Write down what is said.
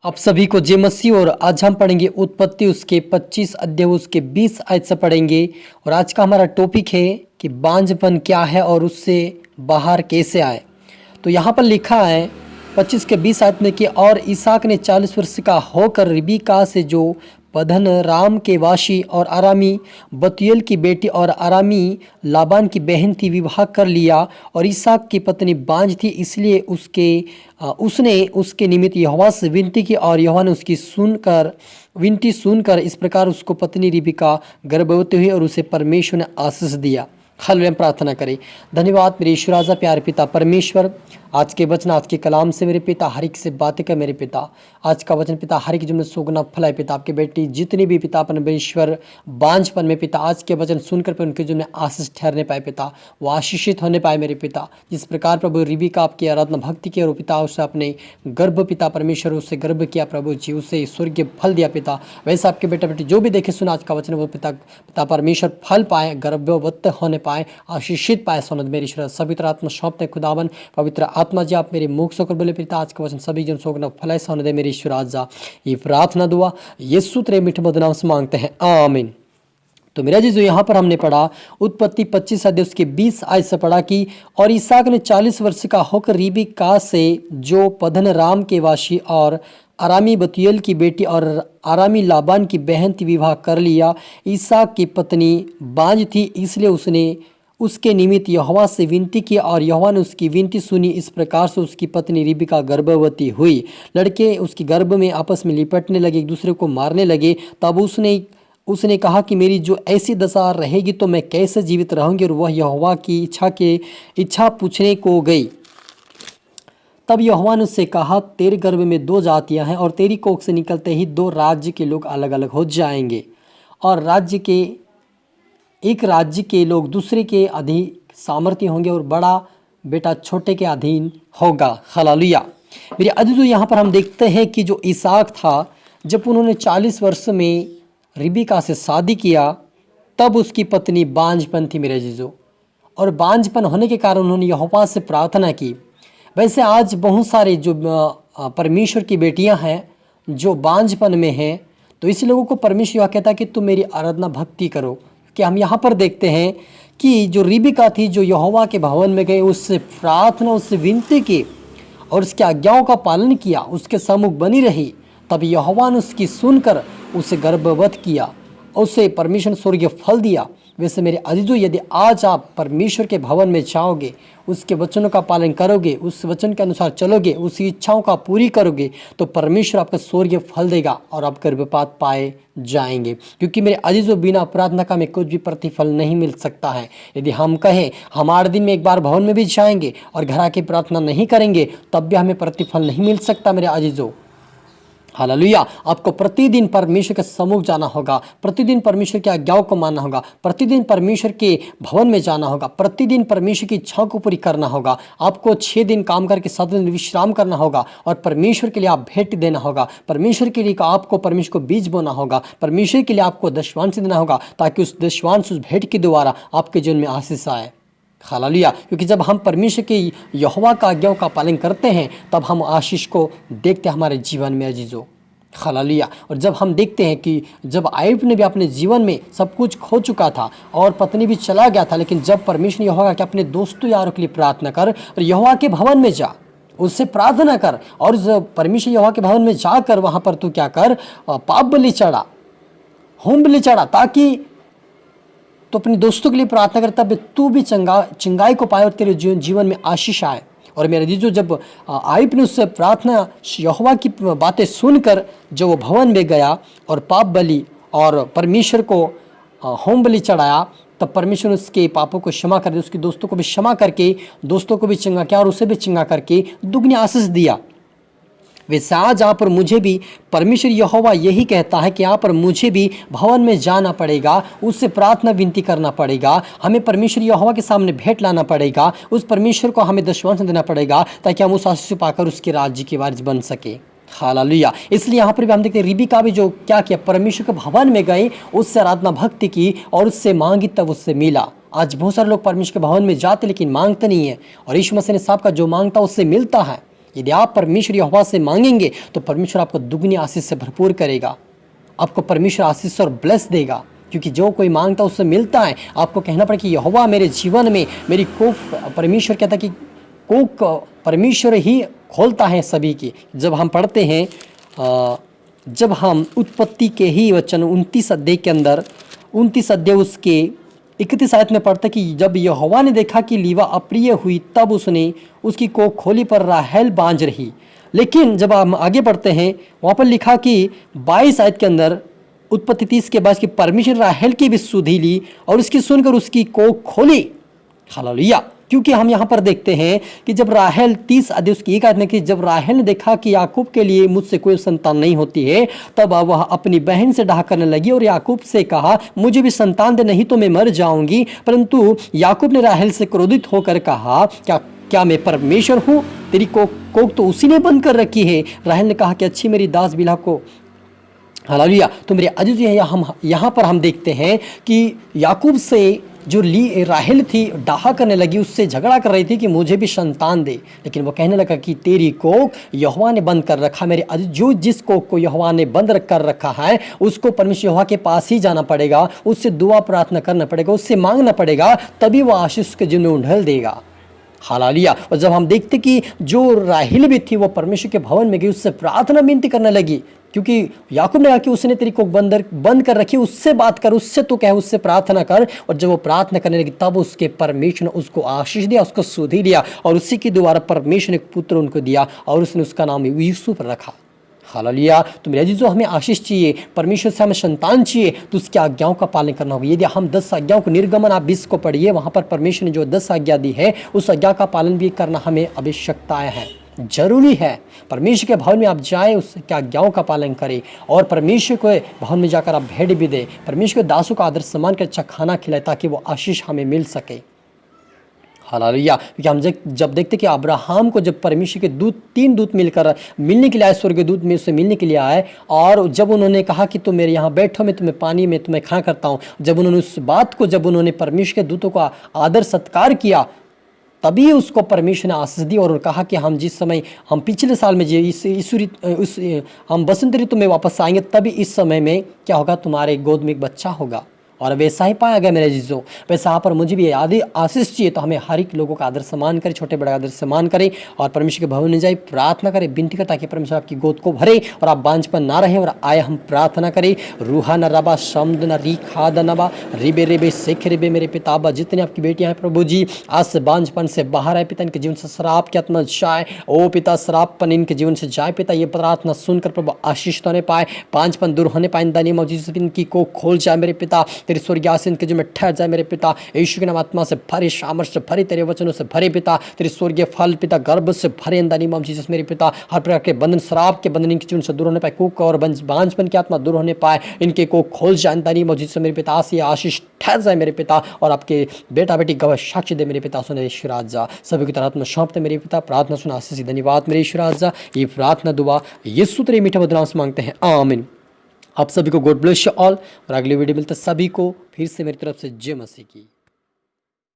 आप सभी को जय मसीह। और आज हम पढ़ेंगे उत्पत्ति उसके 25 अध्याय उसके 20 आयत से पढ़ेंगे। और आज का हमारा टॉपिक है कि बांझपन क्या है और उससे बाहर कैसे आए। तो यहाँ पर लिखा है 25 के 20 आयत में कि और इसहाक ने 40 वर्ष का होकर रिबका से जो पद्दन राम के वाशी और आरामी बतूएल की बेटी और आरामी लाबान की बहन थी विवाह कर लिया। और इसहाक की पत्नी बांझ थी, इसलिए उसने उसके निमित्त यहोवा से विनती की और यहोवा ने उसकी विनती सुनकर इस प्रकार उसको पत्नी रिबका गर्भवती हुई और उसे परमेश्वर ने आशीष दिया। हालेलुया। प्रार्थना करें। धन्यवाद मेरे ईश्वर राजा प्यारे पिता परमेश्वर, आज के वचन आज के कलाम से मेरे पिता हर एक से बातें कर मेरे पिता। आज का वचन पिता हर एक जो में सुगना फलाए पिता। आपके बेटी जितनी भी पिता परमेश्वर बांझपन में पिता आज के वचन सुनकर पे उनके जो में आशीष ठहरने पाए पिता, वो आशीषित होने पाए मेरे पिता। जिस प्रकार प्रभु रिबका आपकी आराधना भक्ति की और पिता उसे अपने गर्भ पिता परमेश्वर उससे गर्भ किया प्रभु जी, उसे स्वर्गीय फल दिया पिता। वैसे आपके बेटा बेटी जो भी देखे सुना आज का वचन वो पिता परमेश्वर फल पाए, गर्भवत होने पाए, आशीषित पाए। सोनद मेरी ईश्वर पवित्र आत्मा सौंपते खुदावन पवित्र आत्मा जी आप मेरे मुख से होकर बोले पिता आज का वचन सभी जन सोगना फलाए सोने दे मेरी ईश्वर आज जा। ये प्रार्थना दुआ यीशु तेरे मीठे मधुर नाम से मांगते हैं, आमीन। तो मेरा जी जो यहाँ पर हमने पढ़ा उत्पत्ति 25 अध्याय उसके 20 आयत से पढ़ा कि और इसहाक ने 40 वर्ष का होकर रिबका से जो पद्दन राम के वाशी और आरामी बतूएल की बेटी और आरामी लाबान की बहन थी विवाह कर लिया। इसहाक की पत्नी बांझ थी, इसलिए उसने उसके निमित्त यहोवा से विनती की और यहोवा ने उसकी विनती सुनी। इस प्रकार से उसकी पत्नी रिबका गर्भवती हुई। लड़के उसके गर्भ में आपस में लिपटने लगे, एक दूसरे को मारने लगे। तब उसने कहा कि मेरी जो ऐसी दशा रहेगी तो मैं कैसे जीवित रहूंगी। और वह यहोवा की इच्छा पूछने को गई। तब यहोवा ने उससे कहा तेरे गर्भ में 2 जातियां हैं और तेरी कोख से निकलते ही 2 राज्य के लोग अलग अलग हो जाएंगे और एक राज्य के लोग दूसरे के अधिक सामर्थ्य होंगे और बड़ा बेटा छोटे के अधीन होगा। हालेलुया। मेरे अजीजों यहाँ पर हम देखते हैं कि जो इसहाक था जब उन्होंने 40 वर्ष में रिबका से शादी किया तब उसकी पत्नी बांझपन थी मेरे अजीजों। और बांझपन होने के कारण उन्होंने यहोवा से प्रार्थना की। वैसे आज बहुत सारे जो परमेश्वर की बेटियां हैं जो बांझपन में हैं, तो इसी लोगों को परमेश्वर यह कहता है कि तुम मेरी आराधना भक्ति करो। कि हम यहाँ पर देखते हैं कि जो रिबका थी जो यहोवा के भवन में गए, उससे प्रार्थना उससे विनती की और उसके आज्ञाओं का पालन किया, उसके सम्मुख बनी रही। तब यहोवा ने उसकी सुनकर उसे गर्भवत किया, उसे परमेश्वर ने स्वर्गीय फल दिया। वैसे मेरे अजीजों यदि आज आप परमेश्वर के भवन में जाओगे, उसके वचनों का पालन करोगे, उस वचन के अनुसार चलोगे, उसकी इच्छाओं का पूरी करोगे, तो परमेश्वर आपका स्वर्गीय फल देगा और आप गर्भपात पाए जाएंगे। क्योंकि मेरे अजीजों बिना प्रार्थना का में कुछ भी प्रतिफल नहीं मिल सकता है। यदि हम कहें हम 8 दिन में एक बार भवन में भी जाएंगे और घर आके प्रार्थना नहीं करेंगे तब भी हमें प्रतिफल नहीं मिल सकता मेरे अजीजों। हालेलुया। आपको प्रतिदिन परमेश्वर के सम्मुख जाना होगा, प्रतिदिन परमेश्वर की आज्ञाओं को मानना होगा, प्रतिदिन परमेश्वर के भवन में जाना होगा, प्रतिदिन परमेश्वर की इच्छाओं को पूरी करना होगा। आपको 6 दिन काम करके 7 दिन विश्राम करना होगा और परमेश्वर के लिए आप भेंट देना होगा। परमेश्वर के लिए आपको परमेश्वर को बीज बोना होगा। परमेश्वर के लिए आपको दशवांश देना होगा ताकि उस दशवांश उस भेंट के द्वारा आपके जीवन में आशीष आए। हालेलुया। क्योंकि जब हम परमेश्वर के यहोवा का आज्ञाओं का पालन करते हैं तब हम आशीष को देखते हैं हमारे जीवन में अजीजों। हालेलुया। और जब हम देखते हैं कि जब आयुब ने भी अपने जीवन में सब कुछ खो चुका था और पत्नी भी चला गया था, लेकिन जब परमेश्वर ने यहोवा के अपने दोस्तों यारों के लिए प्रार्थना कर और यहोवा के भवन में जा, उससे प्रार्थना कर और जब परमेश्वर यहोवा के भवन में जाकर वहाँ पर तू क्या कर, पाप बलि चढ़ा, होम बलि चढ़ा, ताकि तो अपने दोस्तों के लिए प्रार्थना कर, तब तू भी चंगाई को पाए और तेरे जीवन में आशीष आए। और मेरे जीजो जब आयुब ने उससे प्रार्थना यहोवा की बातें सुनकर जब वो भवन में गया और पाप बलि और परमेश्वर को होम बलि चढ़ाया, तब परमेश्वर ने उसके पापों को क्षमा कर दिया, उसके दोस्तों को भी क्षमा करके दोस्तों को भी चंगा किया और उसे भी चंगा करके दुगनी आशीष दिया। वैसे आज यहाँ पर मुझे भी परमेश्वर यहोवा यही कहता है कि यहाँ पर मुझे भी भवन में जाना पड़ेगा, उससे प्रार्थना विनती करना पड़ेगा, हमें परमेश्वर यहोवा के सामने भेंट लाना पड़ेगा, उस परमेश्वर को हमें दशवांश देना पड़ेगा ताकि हम उस आशीष पाकर उसके राज्य के वारिस बन सके। हालेलुया। इसलिए यहाँ पर भी हम देखते हैं रिबका भी जो क्या किया, परमेश्वर के भवन में गए, उससे आराधना भक्ति की और उससे मांगी तब उससे मिला। आज बहुत सारे लोग परमेश्वर के भवन में जाते लेकिन मांगते नहीं है और यीशु मसीह ने साहब का जो मांगता उससे मिलता है। यदि आप परमेश्वर यहोवा से मांगेंगे तो परमेश्वर आपको दुगनी आशीष से भरपूर करेगा, आपको परमेश्वर आशीष और ब्लेस देगा, क्योंकि जो कोई मांगता है उससे मिलता है। आपको कहना पड़े कि यहोवा मेरे जीवन में मेरी कोख, परमेश्वर कहता है कि कोख परमेश्वर ही खोलता है सभी की। जब हम पढ़ते हैं जब हम उत्पत्ति के ही वचन 29 अध्याय के अंदर 29 अध्याय उसके 31 आयत में पढ़ते कि जब यहोवा ने देखा कि लीवा अप्रिय हुई तब उसने उसकी कोख खोली पर राहेल बांझ रही। लेकिन जब हम आगे पढ़ते हैं वहाँ पर लिखा कि 22 आयत के अंदर उत्पत्ति 30 के बाद कि परमेश्वर राहेल की भी सुधि ली और उसकी सुनकर उसकी कोख खोली। हालेलुया। क्योंकि हम यहाँ पर देखते हैं कि जब राहेल 30 अध्याय उसकी एक आयत में कि जब राहेल ने देखा कि याकूब के लिए मुझसे कोई संतान नहीं होती है, तब वह अपनी बहन से डाह करने लगी और याकूब से कहा मुझे भी संतान दे, नहीं तो मैं मर जाऊंगी। परंतु याकूब ने राहेल से क्रोधित होकर कहा क्या मैं परमेश्वर हूँ, तेरी कोख तो उसी ने बंद कर रखी है। राहेल ने कहा कि अच्छी मेरी दास बिलहा को। हालेलुया। तो मेरे अजीज यहाँ पर हम देखते हैं कि याकूब से जो राहेल थी डाहा करने लगी, उससे झगड़ा कर रही थी कि मुझे भी संतान दे, लेकिन वो कहने लगा कि तेरी कोख यहोवा ने बंद कर रखा। मेरे अजीज, जो जिस कोख को यहोवा ने बंद कर रखा है उसको परमेश्वर यहोवा के पास ही जाना पड़ेगा, उससे दुआ प्रार्थना करना पड़ेगा, उससे मांगना पड़ेगा, तभी वो आशीष के जीवन में उंडेल देगा। हालेलुया। और जब हम देखते कि जो राहेल भी थी वो परमेश्वर के भवन में गई, उससे प्रार्थना विनती करने लगी, क्योंकि याकूब ने कहा कि उसने तेरी कोख बंद कर रखी, उससे बात कर, उससे तो कह, उससे प्रार्थना कर। और जब वो प्रार्थना करने लगी तब उसके परमेश्वर ने उसको आशीष दिया, उसको सुधि दिया और उसी के द्वारा परमेश्वर ने एक पुत्र उनको दिया और उसने उसका नाम यूसुफ रखा। हालेलुया। तो मेरे अजीजों, हमें आशीष चाहिए, परमेश्वर से हमें संतान चाहिए, तो उसकी आज्ञाओं का पालन करना होगा। यदि हम 10 आज्ञाओं को, निर्गमन आप 20 को पढ़िए, वहाँ पर परमेश्वर ने जो 10 आज्ञा दी है उस आज्ञा का पालन भी करना हमें आवश्यकता है, जरूरी है। परमेश्वर के भवन में आप जाए, उसकी आज्ञाओं का पालन करें और परमेश्वर के भवन में जाकर आप भेंट भी दें, परमेश्वर के दासों का आदर सम्मान कर अच्छा खाना खिलाए ताकि वो आशीष हमें मिल सके। हालेलुया। क्योंकि हम जब देखते कि अब्राहम को जब परमेश्वर के दूत 3 दूत मिलकर मिलने के लिए आए, स्वर्गदूत में उससे मिलने के लिए आए, और जब उन्होंने कहा कि तुम मेरे यहाँ बैठो, मैं तुम्हें पानी में तुम्हें खाना करता हूँ, जब उन्होंने उस बात को, जब उन्होंने परमेश्वर के दूतों का आदर सत्कार किया, तभी उसको परमेश्वर ने आशीष दी और कहा कि हम जिस समय हम पिछले साल में हम बसंत ऋतु में वापस आएंगे, तभी इस समय में क्या होगा, तुम्हारे गोद में एक बच्चा होगा। और वैसा ही पाया गया मेरे जीजों। वैसे यहाँ पर मुझे भी आदि आशीष चाहिए, तो हमें हर एक लोगों का आदर सम्मान करें, छोटे बड़े आदर सम्मान करें और परमेश्वर के भवन में जाए, प्रार्थना करें, विनती करें ताकि परमेश्वर आपकी गोद को भरे और आप बांझपन ना रहे। और आए हम प्रार्थना करें, रूहा न रबा शम्द न री खाद नबा रिबे रिबे शेख रिबे, मेरे पिताबा जितने आपकी बेटियां हैं प्रभु जी, आज से बांझपन से बाहर आए पिता, इनके जीवन से शराब की आत्मा जाए, ओ पिता शराबपन इनके जीवन से जाए पिता। ये प्रार्थना सुनकर प्रभु आशीष होने पाए, बांझपन दूर होने पाए, दानी मौजूद इनकी को खोल जाए मेरे पिता, तेरे स्वर्गीय आसीन के जो में ठहर जाए मेरे पिता, यीशु के नाम आत्मा से भरे, सामर्थ से भरे, तेरे वचनों से भरे पिता, तेरे स्वर्गीय फल पिता गर्भ से भरे in the name of Jesus मेरे पिता। हर प्रकार के बंधन, शराब के बंधन इनके जीवन से दूर होने पाए, कुक और बांझपन की आत्मा दूर होने पाए, इनके को खोल जाए in the name of Jesus मेरे पिता। आसी आशीष ठहर जाए मेरे पिता और आपके बेटा बेटी गवाह साक्षी दे मेरे पिता। सुने ईश्वर राजा सभी की तरह आत्मा सौंपते मेरे पिता, प्रार्थना सुना आशीष धन्यवाद मेरे ईश्वर राजा। ये प्रार्थना दुआ यीशु तेरे मीठे बदनाम से मांगते हैं, आमीन। आप सभी को गॉड ब्लेस यू ऑल और अगले वीडियो मिलते सभी को फिर से मेरी तरफ से जय मसीह की।